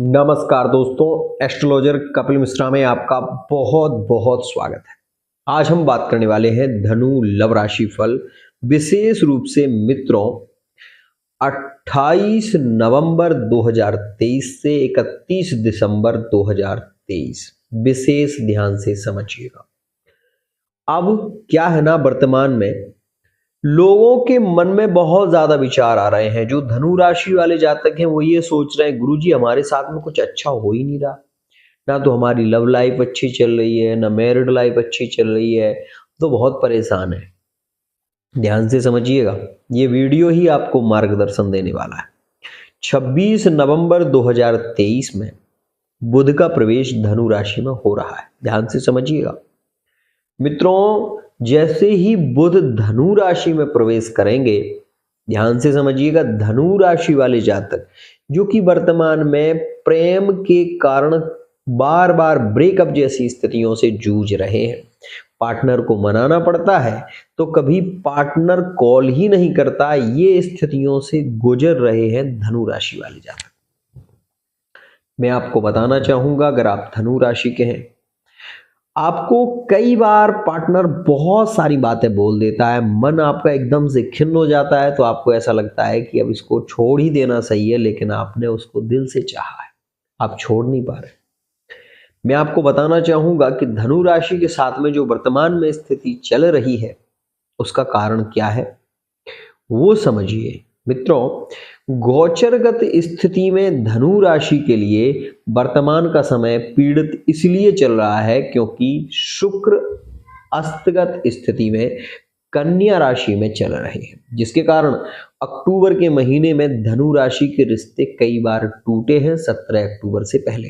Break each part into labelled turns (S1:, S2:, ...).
S1: नमस्कार दोस्तों, एस्ट्रोलॉजर कपिल मिश्रा में आपका बहुत बहुत स्वागत है। आज हम बात करने वाले हैं धनु लव राशि फल, विशेष रूप से मित्रों 28 नवंबर 2023 से 31 दिसंबर 2023। विशेष ध्यान से समझिएगा। अब क्या है ना, वर्तमान में लोगों के मन में बहुत ज्यादा विचार आ रहे हैं। जो धनु राशि वाले जातक हैं वो ये सोच रहे हैं, गुरुजी हमारे साथ में कुछ अच्छा हो ही नहीं रहा, ना तो हमारी लव लाइफ अच्छी चल रही है, ना मैरिड लाइफ अच्छी चल रही है, तो बहुत परेशान है। ध्यान से समझिएगा, ये वीडियो ही आपको मार्गदर्शन देने वाला है। 26 नवंबर 2023 में बुध का प्रवेश धनु राशि में हो रहा है। ध्यान से समझिएगा मित्रों, जैसे ही बुध धनु राशि में प्रवेश करेंगे, ध्यान से समझिएगा, धनु राशि वाले जातक जो कि वर्तमान में प्रेम के कारण बार बार ब्रेकअप जैसी स्थितियों से जूझ रहे हैं, पार्टनर को मनाना पड़ता है तो कभी पार्टनर कॉल ही नहीं करता, ये स्थितियों से गुजर रहे हैं धनु राशि वाले जातक। मैं आपको बताना चाहूंगा, अगर आप धनु राशि के हैं, आपको कई बार पार्टनर बहुत सारी बातें बोल देता है, मन आपका एकदम से खिन्न हो जाता है, तो आपको ऐसा लगता है कि अब इसको छोड़ ही देना सही है, लेकिन आपने उसको दिल से चाहा है, आप छोड़ नहीं पा रहे। मैं आपको बताना चाहूंगा कि धनु राशि के साथ में जो वर्तमान में स्थिति चल रही है उसका कारण क्या है वो समझिए। मित्रों, गोचरगत स्थिति में धनु राशि के लिए वर्तमान का समय पीड़ित इसलिए चल रहा है क्योंकि शुक्र अस्तगत स्थिति में कन्या राशि में चल रहे हैं, जिसके कारण अक्टूबर के महीने में धनु राशि के रिश्ते कई बार टूटे हैं 17 अक्टूबर से पहले।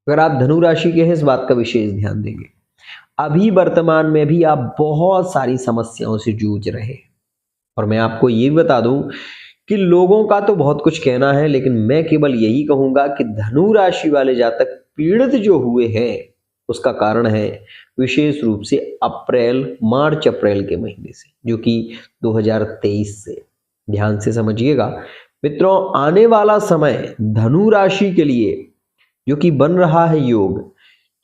S1: अगर आप धनु राशि के हैं, इस बात का विशेष ध्यान देंगे। अभी वर्तमान में भी आप बहुत सारी समस्याओं से जूझ रहे हैं, और मैं आपको ये भी बता दूं कि लोगों का तो बहुत कुछ कहना है, लेकिन मैं केवल यही कहूंगा कि धनु राशि वाले जातक पीड़ित जो हुए हैं उसका कारण है विशेष रूप से मार्च अप्रैल के महीने से, जो कि 2023 से। ध्यान से समझिएगा मित्रों, आने वाला समय धनु राशि के लिए जो कि बन रहा है योग,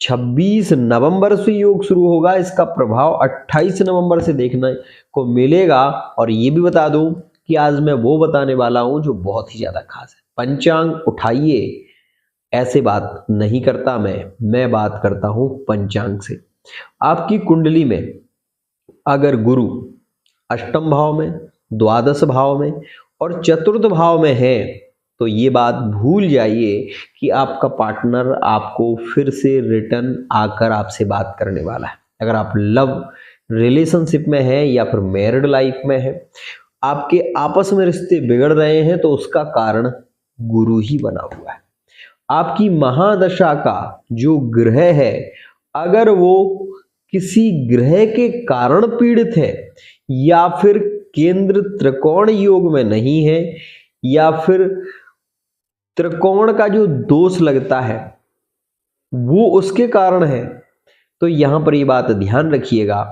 S1: 26 नवंबर से योग शुरू होगा, इसका प्रभाव 28 नवंबर से देखने को मिलेगा। और ये भी बता दूं कि आज मैं वो बताने वाला हूं जो बहुत ही ज्यादा खास है। पंचांग उठाइए, ऐसे बात नहीं करता मैं बात करता हूं पंचांग से। आपकी कुंडली में अगर गुरु अष्टम भाव में, द्वादश भाव में और चतुर्थ भाव में है, तो ये बात भूल जाइए कि आपका पार्टनर आपको फिर से रिटर्न आकर आपसे बात करने वाला है। अगर आप लव रिलेशनशिप में हैं या फिर मैरिड लाइफ में हैं, आपके आपस में रिश्ते बिगड़ रहे हैं, तो उसका कारण गुरु ही बना हुआ है। आपकी महादशा का जो ग्रह है, अगर वो किसी ग्रह के कारण पीड़ित है या फिर केंद्र त्रिकोण योग में नहीं है, या फिर त्रिकोण का जो दोष लगता है वो उसके कारण है, तो यहां पर ये बात ध्यान रखिएगा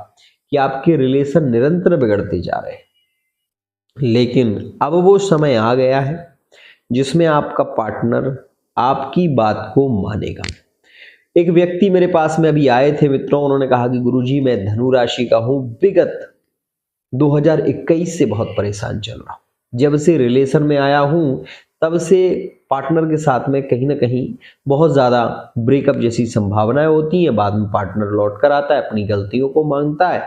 S1: कि आपके रिलेशन निरंतर बिगड़ते जा रहे हैं। लेकिन अब वो समय आ गया है जिसमें आपका पार्टनर आपकी बात को मानेगा। एक व्यक्ति मेरे पास में अभी आए थे मित्रों, उन्होंने कहा कि गुरुजी मैं धनु राशि का हूं, विगत 2021 से बहुत परेशान चल रहा हूं, जब से रिलेशन में आया हूं तब से पार्टनर के साथ में कहीं ना कहीं बहुत ज़्यादा ब्रेकअप जैसी संभावनाएं होती हैं। बाद में पार्टनर लौट कर आता है, अपनी गलतियों को मांगता है,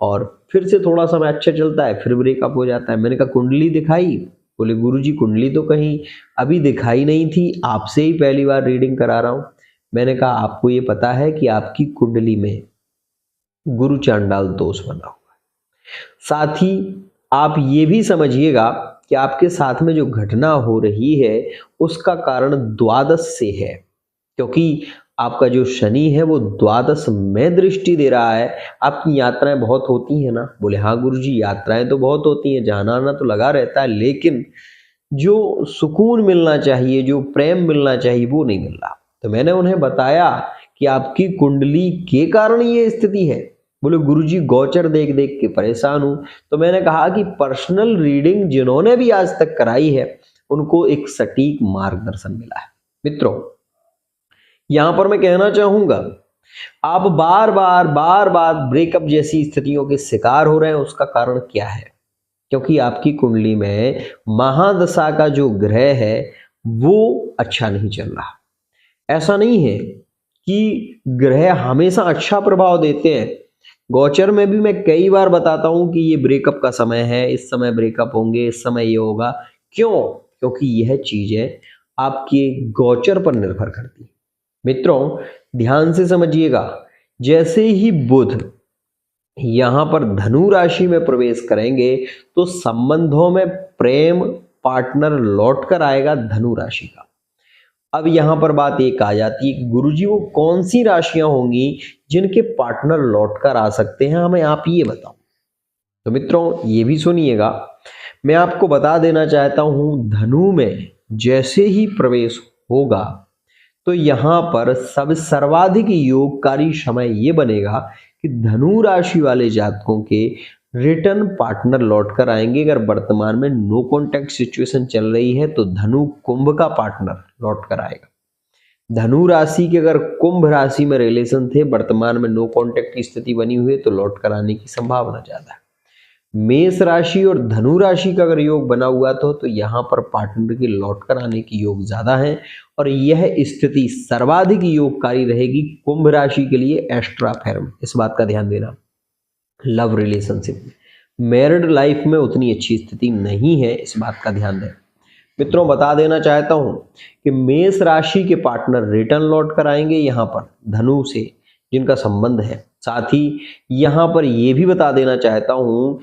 S1: और फिर से थोड़ा समय अच्छा चलता है, फिर ब्रेकअप हो जाता है। मैंने कहा कुंडली दिखाई? बोले गुरुजी कुंडली तो कहीं अभी दिखाई नहीं थी, आपसे ही पहली बार रीडिंग करा रहा हूँ। मैंने कहा आपको ये पता है कि आपकी कुंडली में गुरु चांडाल दोष बना हुआ है। साथ ही आप ये भी समझिएगा कि आपके साथ में जो घटना हो रही है उसका कारण द्वादश से है, क्योंकि आपका जो शनि है वो द्वादश में दृष्टि दे रहा है। आपकी यात्राएं बहुत होती हैं ना? बोले हाँ गुरुजी यात्राएं तो बहुत होती हैं, जाना आना तो लगा रहता है, लेकिन जो सुकून मिलना चाहिए, जो प्रेम मिलना चाहिए, वो नहीं मिल रहा। तो मैंने उन्हें बताया कि आपकी कुंडली के कारण ये स्थिति है। बोले गुरुजी गोचर देख देख के परेशान हूं। तो मैंने कहा कि पर्सनल रीडिंग जिन्होंने भी आज तक कराई है उनको एक सटीक मार्गदर्शन मिला है। मित्रों, यहां पर मैं कहना चाहूंगा, आप बार बार ब्रेकअप जैसी स्थितियों के शिकार हो रहे हैं, उसका कारण क्या है? क्योंकि आपकी कुंडली में महादशा का जो ग्रह है वो अच्छा नहीं चल रहा। ऐसा नहीं है कि ग्रह हमेशा अच्छा प्रभाव देते हैं। गोचर में भी मैं कई बार बताता हूं कि ये ब्रेकअप का समय है, इस समय ब्रेकअप होंगे, इस समय ये होगा। क्यों? क्योंकि यह चीजें आपके गोचर पर निर्भर करती है। मित्रों, ध्यान से समझिएगा, जैसे ही बुध यहां पर धनु राशि में प्रवेश करेंगे तो संबंधों में प्रेम पार्टनर लौट कर आएगा धनु राशि का। अब यहां पर बात एक आ जाती है, गुरुजी वो कौन सी राशियां होंगी जिनके पार्टनर लौट कर आ सकते हैं, हमें आप ये बताओ। तो मित्रों ये भी सुनिएगा, मैं आपको बता देना चाहता हूं, धनु में जैसे ही प्रवेश होगा तो यहां पर सब सर्वाधिक योगकारी समय ये बनेगा कि धनु राशि वाले जातकों के रिटर्न पार्टनर लौट कर आएंगे। अगर वर्तमान में नो कॉन्टैक्ट सिचुएशन चल रही है तो धनु कुंभ का पार्टनर लौट कर आएगा। धनु राशि के अगर कुंभ राशि में रिलेशन थे, वर्तमान में नो कॉन्टैक्ट की स्थिति बनी हुई है, तो लौट कर आने की संभावना ज्यादा है। मेष राशि और धनु राशि का अगर योग बना हुआ तो यहाँ पर पार्टनर के लौट कर आने की योग ज्यादा है और यह स्थिति सर्वाधिक योगकारी रहेगी कुंभ राशि के लिए एक्स्ट्रा अफेयर में। इस बात का ध्यान देना। लव रिलेशनशिप में, मैरिड लाइफ में उतनी अच्छी स्थिति नहीं है, इस बात का ध्यान दें। मित्रों, बता देना चाहता हूं कि मेष राशि के पार्टनर रिटर्न लौट कर आएंगे यहाँ पर धनु से जिनका संबंध है। साथ ही यहाँ पर यह भी बता देना चाहता हूं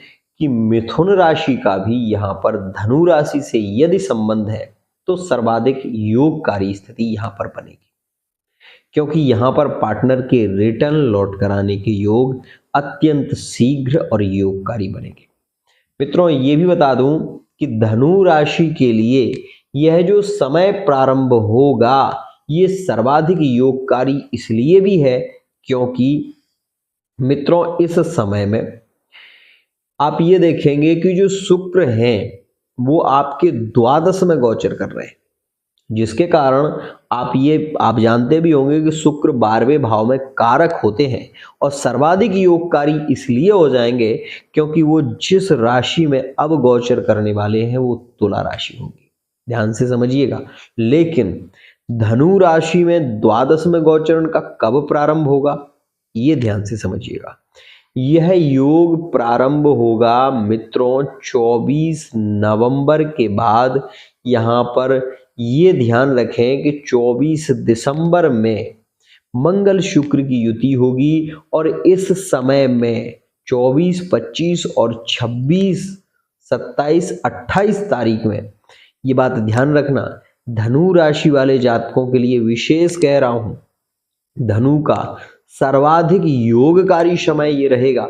S1: कि मिथुन राशि का भी यहाँ पर धनु राशि से यदि संबंध है तो सर्वाधिक योगकारी स्थिति यहाँ पर बनेगी, क्योंकि यहाँ पर पार्टनर के रिटर्न लौट कर आने के योग अत्यंत शीघ्र और योगकारी बनेंगे। मित्रों, ये भी बता दूं कि धनु राशि के लिए यह जो समय प्रारंभ होगा ये सर्वाधिक योगकारी इसलिए भी है क्योंकि मित्रों इस समय में आप ये देखेंगे कि जो शुक्र हैं वो आपके द्वादश में गोचर कर रहे हैं, जिसके कारण आप जानते भी होंगे कि शुक्र 12वें भाव में कारक होते हैं और सर्वाधिक योगकारी इसलिए हो जाएंगे क्योंकि वो जिस राशि में अब गोचर करने वाले हैं वो तुला राशि होगी। ध्यान से समझिएगा। लेकिन धनु राशि में द्वादश में गोचरण का कब प्रारंभ होगा ये ध्यान से समझिएगा। यह योग प्रारंभ होगा मित्रों 24 नवंबर के बाद। यहाँ पर ये ध्यान रखें कि 24 दिसंबर में मंगल शुक्र की युति होगी और इस समय में 24, 25 और 26, 27, 28 तारीख में, ये बात ध्यान रखना, धनु राशि वाले जातकों के लिए विशेष कह रहा हूं, धनु का सर्वाधिक योगकारी समय ये रहेगा।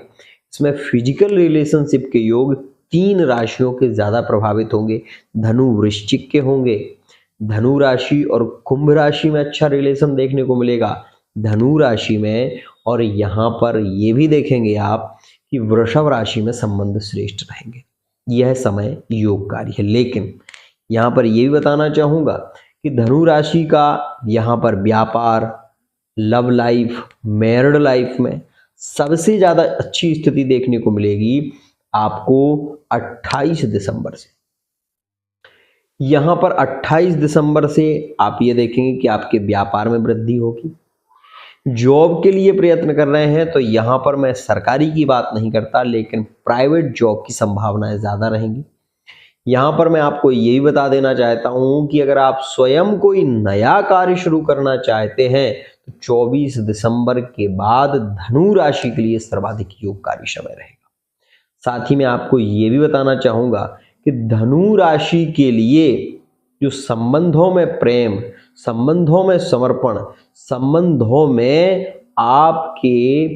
S1: इसमें फिजिकल रिलेशनशिप के योग 3 राशियों के ज्यादा प्रभावित होंगे। धनु वृश्चिक के होंगे, धनु राशि और कुंभ राशि में अच्छा रिलेशन देखने को मिलेगा धनु राशि में, और यहाँ पर ये भी देखेंगे आप कि वृषभ राशि में संबंध श्रेष्ठ रहेंगे। यह समय योगकारी है। लेकिन यहाँ पर ये भी बताना चाहूंगा कि धनु राशि का यहाँ पर व्यापार, लव लाइफ, मैरिड लाइफ में सबसे ज्यादा अच्छी स्थिति देखने को मिलेगी आपको 28 दिसंबर से। यहां पर 28 दिसंबर से आप ये देखेंगे कि आपके व्यापार में वृद्धि होगी। जॉब के लिए प्रयत्न कर रहे हैं तो यहां पर मैं सरकारी की बात नहीं करता, लेकिन प्राइवेट जॉब की संभावनाएं ज्यादा रहेंगी। यहां पर मैं आपको ये भी बता देना चाहता हूं कि अगर आप स्वयं कोई नया कार्य शुरू करना चाहते हैं तो 24 दिसंबर के बाद धनु राशि के लिए सर्वाधिक योगकारी समय रहेगा। साथ ही मैं आपको ये भी बताना चाहूंगा कि धनु राशि के लिए जो संबंधों में प्रेम, संबंधों में समर्पण, संबंधों में आपके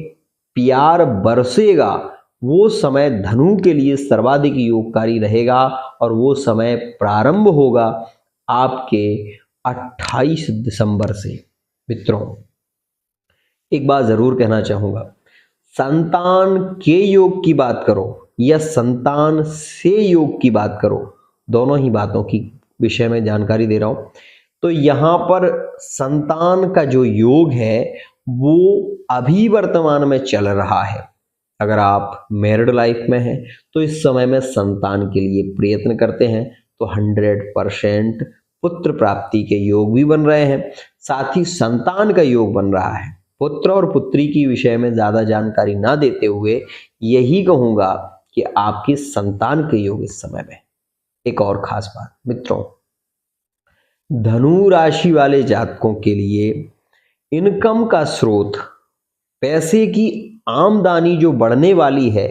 S1: प्यार बरसेगा, वो समय धनु के लिए सर्वाधिक योगकारी रहेगा और वो समय प्रारंभ होगा आपके 28 दिसंबर से। मित्रों, एक बात जरूर कहना चाहूंगा, संतान के योग की बात करो या संतान से योग की बात करो, दोनों ही बातों की विषय में जानकारी दे रहा हूं। तो यहां पर संतान का जो योग है वो अभी वर्तमान में चल रहा है। अगर आप मैरिड लाइफ में हैं तो इस समय में संतान के लिए प्रयत्न करते हैं तो 100% पुत्र प्राप्ति के योग भी बन रहे हैं, साथ ही संतान का योग बन रहा है। पुत्र और पुत्री की विषय में ज्यादा जानकारी ना देते हुए यही कहूंगा कि आपके संतान के योग इस समय में। एक और खास बात मित्रों, धनु राशि वाले जातकों के लिए इनकम का स्रोत, पैसे की आमदनी जो बढ़ने वाली है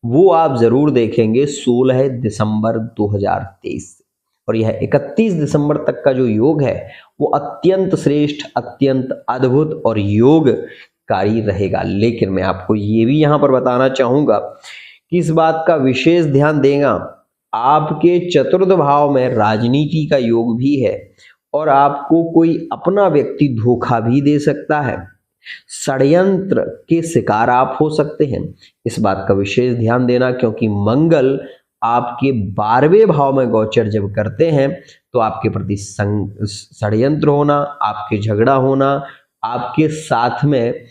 S1: वो आप जरूर देखेंगे 16 दिसंबर 2023 से, और यह 31 दिसंबर तक का जो योग है वो अत्यंत श्रेष्ठ, अत्यंत अद्भुत और योगकारी रहेगा। लेकिन मैं आपको ये भी यहाँ पर बताना चाहूंगा कि इस बात का विशेष ध्यान देगा, आपके चतुर्थ भाव में राजनीति का योग भी है और आपको कोई अपना व्यक्ति धोखा भी दे सकता है, षड्यंत्र के शिकार आप हो सकते हैं। इस बात का विशेष ध्यान देना, क्योंकि मंगल आपके 12वें भाव में गोचर जब करते हैं तो आपके प्रति षड्यंत्र होना, आपके झगड़ा होना, आपके साथ में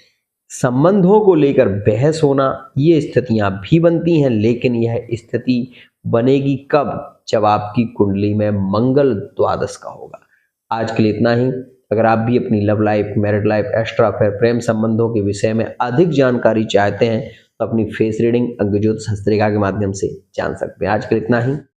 S1: संबंधों को लेकर बहस होना, ये स्थितियां भी बनती हैं। लेकिन यह स्थिति बनेगी कब? जब आपकी कुंडली में मंगल द्वादश का होगा। आज के लिए इतना ही। अगर आप भी अपनी love life, married life, extra affair, प्रेम संबंधों के विषय में अधिक जानकारी चाहते हैं तो अपनी फेस रीडिंग अंक ज्योतिष हस्तरेखा के माध्यम से जान सकते हैं। आज के लिए इतना ही।